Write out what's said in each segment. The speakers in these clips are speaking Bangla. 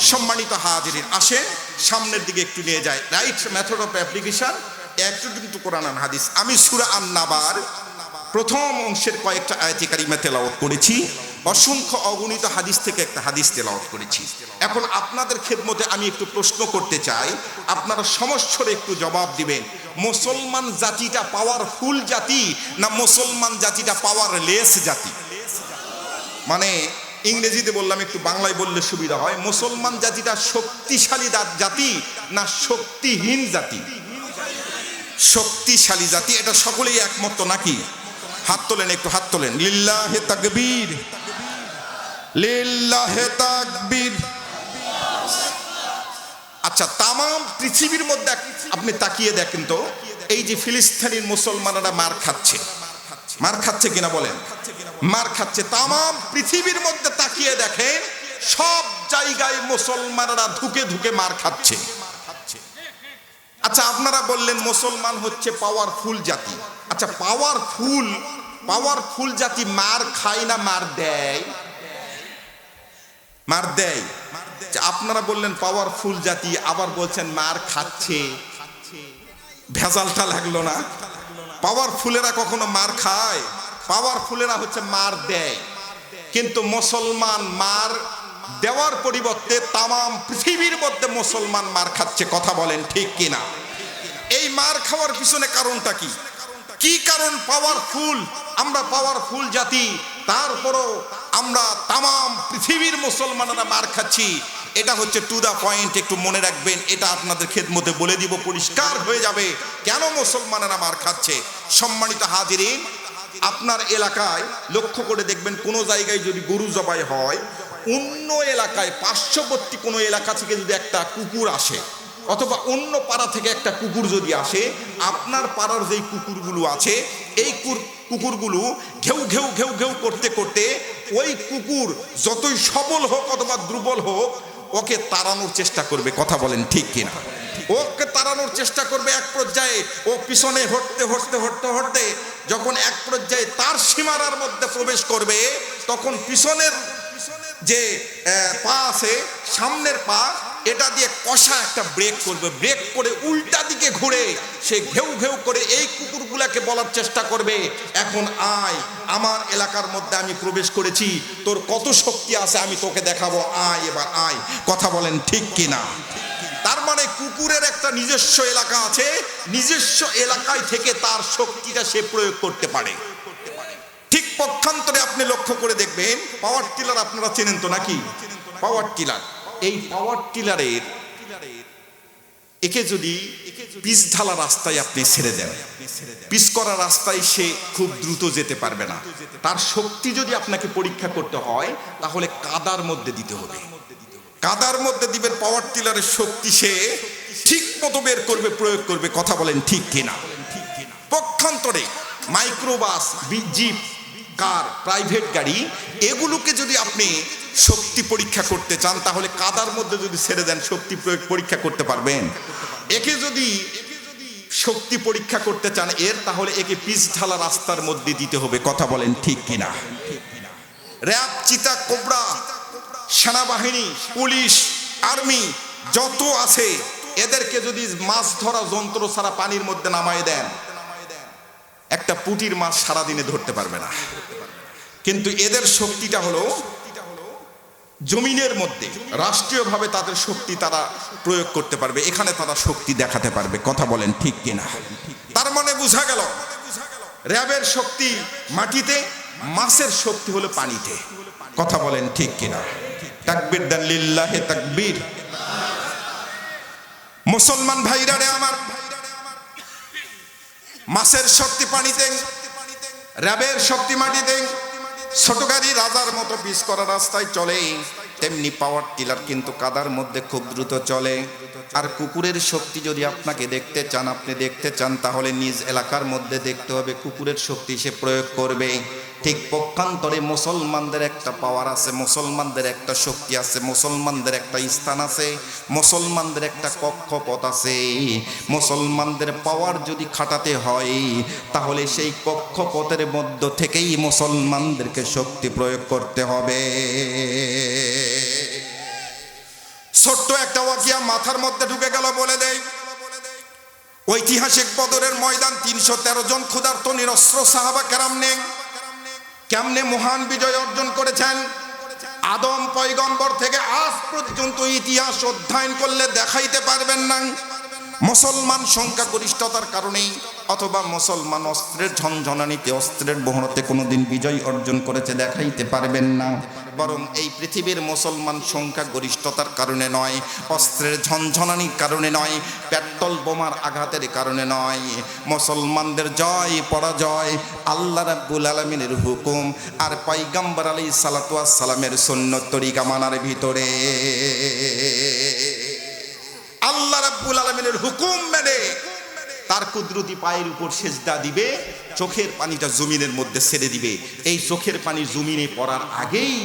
সম্মানিত হাজিরিন, আসেন সামনের দিকে একটু নিয়ে যায়। রাইট মেথড অফ অ্যাপ্লিকেশন একটু কিন্তু কোরআন আর হাদিস। আমি সূরা আন-নাবার প্রথম অংশের কয়েকটা আয়াতে কারিমা তেলাওয়াত করেছি, অসংখ্য অগণিত হাদিস থেকে একটা হাদিস তেলাওয়াত করেছি। এখন আপনাদের খেদমতে আমি একটু প্রশ্ন করতে চাই, আপনারা সমস্যার একটু জবাব দিবেন। মুসলমান জাতিটা পাওয়ারফুল জাতি না মুসলমান জাতিটা পাওয়ারলেস জাতি? মানে ইংরেজিতে বললাম, একটু বাংলায় বললে সুবিধা হয়। মুসলমান জাতিটা শক্তিশালী জাতি না শক্তিহীন জাতি? শক্তিশালী জাতি, এটা সকলেই একমত নাকি? হাত তোলেন, একটু হাত তোলেন। লিল্লাহে তাকবীর, লিল্লাহে তাকবীর। আচ্ছা, তামাম পৃথিবীর মধ্যে আপনি তাকিয়ে দেখেন তো, এই যে ফিলিস্তিনের মুসলমানরা মার খাচ্ছে, মার খাচ্ছে কিনা বলেন? মার খাচ্ছে। তামাম পৃথিবীর মধ্যে তাকিয়ে দেখেন, সব জায়গায় মুসলমানরা ধুকে ধুকে মার খাচ্ছে। আচ্ছা, আপনারা বললেন মুসলমান হচ্ছে পাওয়ারফুল জাতি। আচ্ছা, পাওয়ারফুল জাতি মার খায় না মার দেয়? মার দেয়। আপনারা বললেন পাওয়ারফুল জাতি, আবার বলছেন মার খাচ্ছে। ভেজালটা লাগলো না? পাওয়ারফুলেরা কখনো মার খায়? পাওয়ারফুলেরা হচ্ছে মার দেয়। কিন্তু মুসলমান মার দেওয়ার পরিবর্তে তামাম পৃথিবীর মধ্যে মুসলমান মার খাচ্ছে। কথা বলেন ঠিক কিনা? এই মার খাওয়ার পিছনে কারণটা কি? কি কারণ? পাওয়ারফুল, আমরা পাওয়ারফুল জাতি, তারপরও আমরা তামাম পৃথিবীর মুসলমানরা মার খাচ্ছি। এটা হচ্ছে টু দা পয়েন্ট, একটু মনে রাখবেন। এটা আপনাদের খেদমতে বলে দিব, পরিষ্কার হয়ে যাবে কেন মুসলমানেরা মার খাচ্ছে। সম্মানিত হাজিরিন, আপনার এলাকায় লক্ষ্য করে দেখবেন, কোনো জায়গায় যদি গরু জবাই হয়, অন্য এলাকায় পার্শ্ববর্তী কোনো এলাকা থেকে যদি একটা কুকুর আসে, অথবা অন্য পাড়া থেকে একটা কুকুর যদি আসে, আপনার পাড়ার যেই কুকুরগুলো আছে, এই কুকুরগুলো ঘেউ ঘেউ ঘেউ ঘেউ করতে করতে ওই কুকুর যতই সবল হোক অথবা দুর্বল হোক, ওকে তাড়ানোর চেষ্টা করবে। কথা বলেন ঠিক কিনা? ওকে তাড়ানোর চেষ্টা করবে। এক পর্যায়ে ও পিছনে হটতে হটতে হটতে হটতে যখন এক পর্যায়ে তার সীমানার মধ্যে প্রবেশ করবে, তখন পিছনের যে পা আছে, সামনের পা, এটা দিয়ে কষা একটা ব্রেক করবে। ব্রেক করে উল্টা দিকে ঘুরে সে ঘেউ ঘেউ করে এই কুকুরগুলাকে বলার চেষ্টা করবে, এখন আয়, আমার এলাকার মধ্যে আমি প্রবেশ করেছি, তোর কত শক্তি আছে আমি তোকে দেখাবো, আয়, এবার আয়। কথা বলেন ঠিক কিনা? তার মানে কুকুরের একটা নিজস্ব এলাকা আছে, নিজস্ব এলাকায় থেকে তার শক্তিটা সে প্রয়োগ করতে পারে। ঠিক পক্ষান্তরে আপনি লক্ষ্য করে দেখবেন, পাওয়ার টিলার আপনারা চেনেন তো নাকি? পাওয়ার টিলার, এই পাওয়ার টিলারের একে যদি পিচ ঢালা রাস্তায় আপনি ছেড়ে দেন, পিচ করা রাস্তায় সে খুব দ্রুত যেতে পারবে না। তার শক্তি যদি আপনাকে পরীক্ষা করতে হয়, তাহলে কাদার মধ্যে দিতে হবে। কাদার মধ্যে দিবেন, পাওয়ার টিলারের শক্তি সে ঠিক মতো বের করবে, প্রয়োগ করবে। কথা বলেন ঠিক কিনা? পক্ষান্তরে মাইক্রোবাস, জিপ, কার, প্রাইভেট গাড়ি, এগুলোকে যদি আপনি শক্তি পরীক্ষা করতে চান, তাহলে কাদার মধ্যে যদি ছেড়ে দেন, শক্তি প্রয়োগ পরীক্ষা করতে পারবেন? একে যদি শক্তি পরীক্ষা করতে চান তাহলে একে পিচ ঢালা রাস্তার মধ্যে দিতে হবে। কথা বলেন ঠিক কিনা? র্যাব, চিতা, কোবরা, সেনাবাহিনী, পুলিশ, আর্মি যত আছে, এদেরকে যদি মাছ ধরা যন্ত্র ছাড়া পানির মধ্যে নামায় দেন, একটা পুঁটির মাছ সারাদিনে ধরতে পারবে না। কিন্তু এদের শক্তিটা হলো জমিনের মধ্যে, রাষ্ট্রীয়ভাবে তাদের শক্তি তারা প্রয়োগ করতে পারবে, এখানে তারা শক্তি দেখাতে পারবে। কথা বলেন ঠিক কিনা? তার মানে বোঝা গেল, র্যাবের শক্তি মাটিতে, মাছের শক্তি হলো পানিতে। কথা বলেন ঠিক কিনা? তাকবীর দেন, লিল্লাহে তাকবীর। মুসলমান ভাইরা রে আমার, মাছের শক্তি পানিতে, র্যাবের শক্তি মাটিতে। ছোট গাড়ি রাজার মতো পিচ করা রাস্তায় চলে, তেমনি পাওয়ার টিলার কিন্তু কাদার মধ্যে খুব দ্রুত চলে। আর কুকুরের শক্তি যদি আপনাকে দেখতে চান, আপনি দেখতে চান, তাহলে নিজ এলাকার মধ্যে দেখতে হবে কুকুরের শক্তি সে প্রয়োগ করবে। ঠিক পক্ষান্তরে মুসলমানদের একটা পাওয়ার আছে, মুসলমানদের একটা শক্তি আছে, মুসলমানদের একটা স্থান আছে, মুসলমানদের একটা কক্ষপথ আছে। মুসলমানদের পাওয়ার যদি খাটাতে হয়, তাহলে সেই কক্ষপথের মধ্য থেকেই মুসলমানদেরকে শক্তি প্রয়োগ করতে হবে। ছোট্ট একটা ওয়াকিয়া মাথার মধ্যে ঢুকে গেল, বলে দেয়। ঐতিহাসিক বদরের ময়দান, 313 জন ক্ষুধার্ত নিরস্ত্র সাহাবা কেরাম নেই কেমনে মহান বিজয় অর্জন করেছেন। আদম পয়গম্বর থেকে আজ পর্যন্ত ইতিহাস অধ্যয়ন করলে দেখাইতে পারবেন না মুসলমান সংখ্যাগরিষ্ঠতার কারণেই অথবা মুসলমান অস্ত্রের ঝনঝনানিতে, অস্ত্রের বহরতে কোনোদিন বিজয় অর্জন করেছে, দেখাইতে পারবেন না। বরং এই পৃথিবীর মুসলমান সংখ্যাগরিষ্ঠতার কারণে নয়, অস্ত্রের ঝনঝনানির কারণে নয়, পেট্রোল বোমার আঘাতের কারণে নয়, মুসলমানদের জয় পরাজয় আল্লাহ রাব্বুল আলামিনের হুকুম আর পয়গম্বর আলাইহিস সালাতু ওয়াস সালামের সুন্নত তরিকা মানার ভিতরে। আল্লাহ রাব্বুল আলামিনের হুকুম মেনে তার কুদরতি পায়ের উপর সেজদা দিবে, চোখের পানিটা জমিনের মধ্যে ছেড়ে দিবে। এই চোখের পানি জমিনে পড়ার আগেই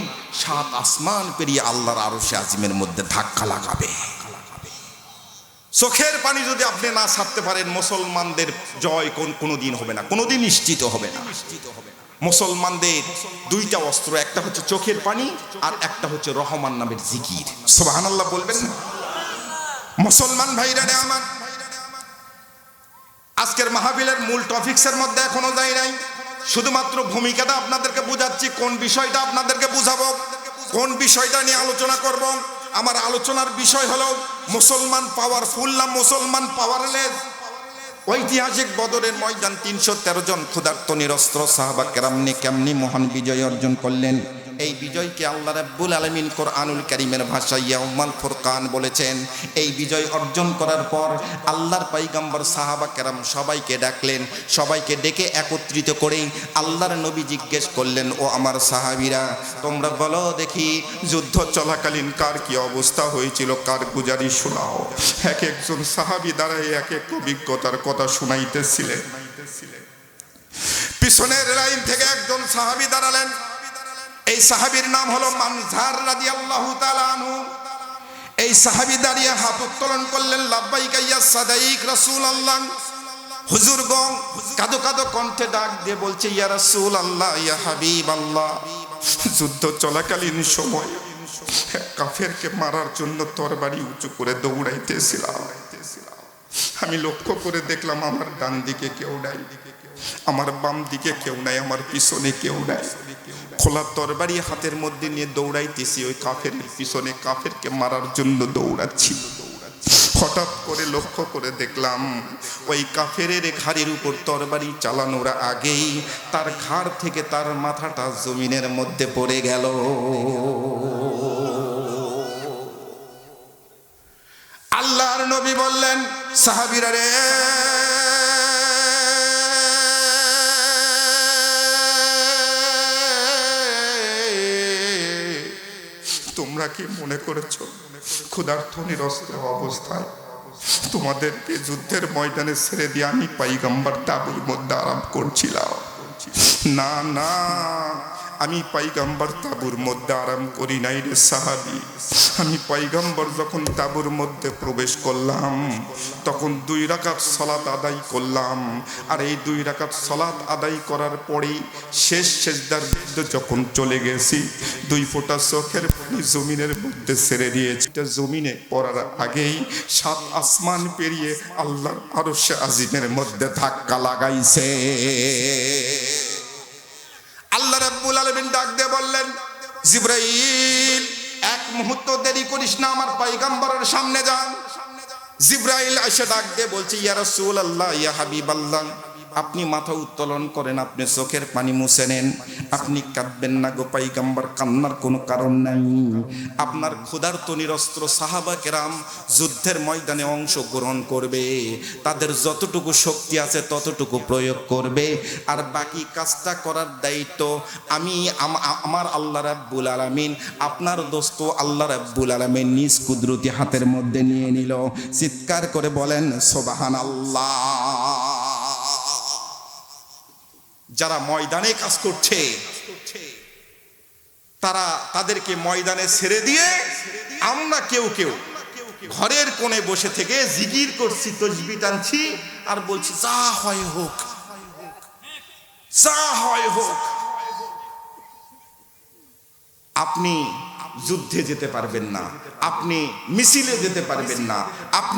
7 আসমান পেরিয়ে আল্লাহর আরশে আজিমের মধ্যে ধাক্কা লাগাবে। চোখের পানি যদি আপনি না ছাড়তে পারেন, মুসলমানদের জয় কোনোদিন হবে না, কোনোদিন নিশ্চিত হবে না। মুসলমানদের 2টা অস্ত্র, একটা হচ্ছে চোখের পানি আর একটা হচ্ছে রহমান নামের জিকির। সুবহানাল্লাহ বলবেন না? মুসলমান ভাইরা আমার, আজকের মাহফিলের মূল টপিকসের মধ্যে এখনো যাই নাই, শুধুমাত্র ভূমিকাটা আপনাদেরকে বুঝাচ্ছি। কোন বিষয়টা আপনাদেরকে বুঝাবো, কোন বিষয়টা নিয়ে আলোচনা করব। আমার আলোচনার বিষয় হলো মুসলমান পাওয়ারফুল না মুসলমান পাওয়ারলেস। ঐতিহাসিক বদরের ময়দান, 313 জন ক্ষুধার্ত নিরস্ত্র সাহাবা কেরাম কেমনি মহান বিজয় অর্জন করলেন। এই বিজয়কে আল্লাহ রাব্বুল আলামিন কোরআনুল কারীমের ভাষায় ইয়াউমাল ফুরকান বলেছেন। এই বিজয় অর্জন করার পর আল্লাহর পয়গম্বর সাহাবা কেরাম সবাইকে ডাকলেন। সবাইকে ডেকে একত্রিত করে আল্লাহর নবী জিজ্ঞেস করলেন, ও আমার সাহাবীরা, তোমরা বলো দেখি যুদ্ধ চলাকালীন কার কি অবস্থা হয়েছিল, কার গুজারি শোনাও। এক একজন সাহাবী দাঁড়ায় এক এক অভিজ্ঞতার কথা শুনাইতেছিলেন। পিছনের লাইন থেকে একজন সাহাবী দাঁড়ালেন। এই সাহাবীর নাম হলো মানজার রাদিয়াল্লাহু তাআলা আনহু। এই সাহাবী দাঁড়িয়ে হাত উত্তোলন করলেন, লাব্বাইকা ইয়া সাদাইক রাসূলুল্লাহ। হুজুর গো কাদো কাদো কণ্ঠে ডাক দিয়ে বলছে, ইয়া রাসূলুল্লাহ, ইয়া হাবিবাল্লাহ, যুদ্ধ চলাকালীন সময় কাফেরকে মারার জন্য তরবারি উঁচু করে দৌড়াইতেছিলাম। আমি লক্ষ্য করে দেখলাম আমার ডান দিকে কেউ নাই, আমার বাম দিকে কেউ নাই, আমার পিছনে কেউ নাই। খোলা তরবারি হাতের মধ্যে নিয়ে দৌড়াইতেছি ওই কাফের পিছনে, কাফেরকে মারার জন্য দৌড়াচ্ছি। হঠাৎ করে লক্ষ্য করে দেখলাম ওই কাফের ঘাড়ের উপর তরবারি চালানোর আগেই তার ঘাড় থেকে তার মাথাটা জমিনের মধ্যে পড়ে গেল। আল্লাহর নবী বললেন, সাহাবীরা রে, তোমরা কি মনে করেছো ক্ষুধার্ত নিরস্ত্র অবস্থায় তোমাদেরকে যুদ্ধের ময়দানে ছেড়ে দিয়ে আমি পয়গম্বর তাঁবুর মধ্যে আরাম করছিলাম? না না, আমি পয়গম্বর তাঁবুর মধ্যে আরাম করি নাই রে সাহাবী। আমি পয়গম্বর যখন তাঁবুর মধ্যে প্রবেশ করলাম তখন 2 রাকাত সালাত আদায় করলাম। আর এই 2 রাকাত সালাত আদায় করার পরেই শেষ সেজদার মধ্যে যখন চলে গেছি, 2 ফোঁটা চোখের পানি জমিনের মধ্যে ছেড়ে দিয়েছি। এটা জমিনে পড়ার আগেই 7 আসমান পেরিয়ে আল্লাহর আরশে আজিমের মধ্যে ধাক্কা লাগাইছে। আল্লাহ রাব্বুল আলামিন ডাক দিয়ে বললেন, জিবরাইল, এক মুহূর্ত দেরি করিস না, আমার পয়গম্বরের সামনে যা। জিবরাইল এসে ডাক দিয়ে বলছে, ইয়া রাসূলুল্লাহ, ইয়া হাবিবাল্লাহ, আপনি মাথা উত্তোলন করেন, আপনি চোখের পানি মুছে নেন, আপনি কাঁদবেন না গো পয়গম্বর, কান্নার কোনো কারণ নাই। আপনার ক্ষুধার্ত নিরস্ত্র সাহাবা কেরাম যুদ্ধের ময়দানে অংশগ্রহণ করবে, তাদের যতটুকু শক্তি আছে ততটুকু প্রয়োগ করবে, আর বাকি কাজটা করার দায়িত্ব আমি আমার আল্লাহ রাব্বুল আলামিন, আপনার দোস্ত আল্লাহ রাব্বুল আলামিন নিজ কুদরতি হাতের মধ্যে নিয়ে নিল। চিৎকার করে বলেন সুবহানাল্লাহ। যারা ময়দানে কাজ করছে তাদেরকে ময়দানে ছেড়ে দিয়ে আমরা কেউ কেউ ঘরের কোণে বসে থেকে জিকির করছি, তসবিহ টানছি আর বলছি যা হয় হোক, যা হয় হোক। আপনি যুদ্ধে যেতে পারবেন না, আপনি মিছিলে যেতে পারবেন না, আপনি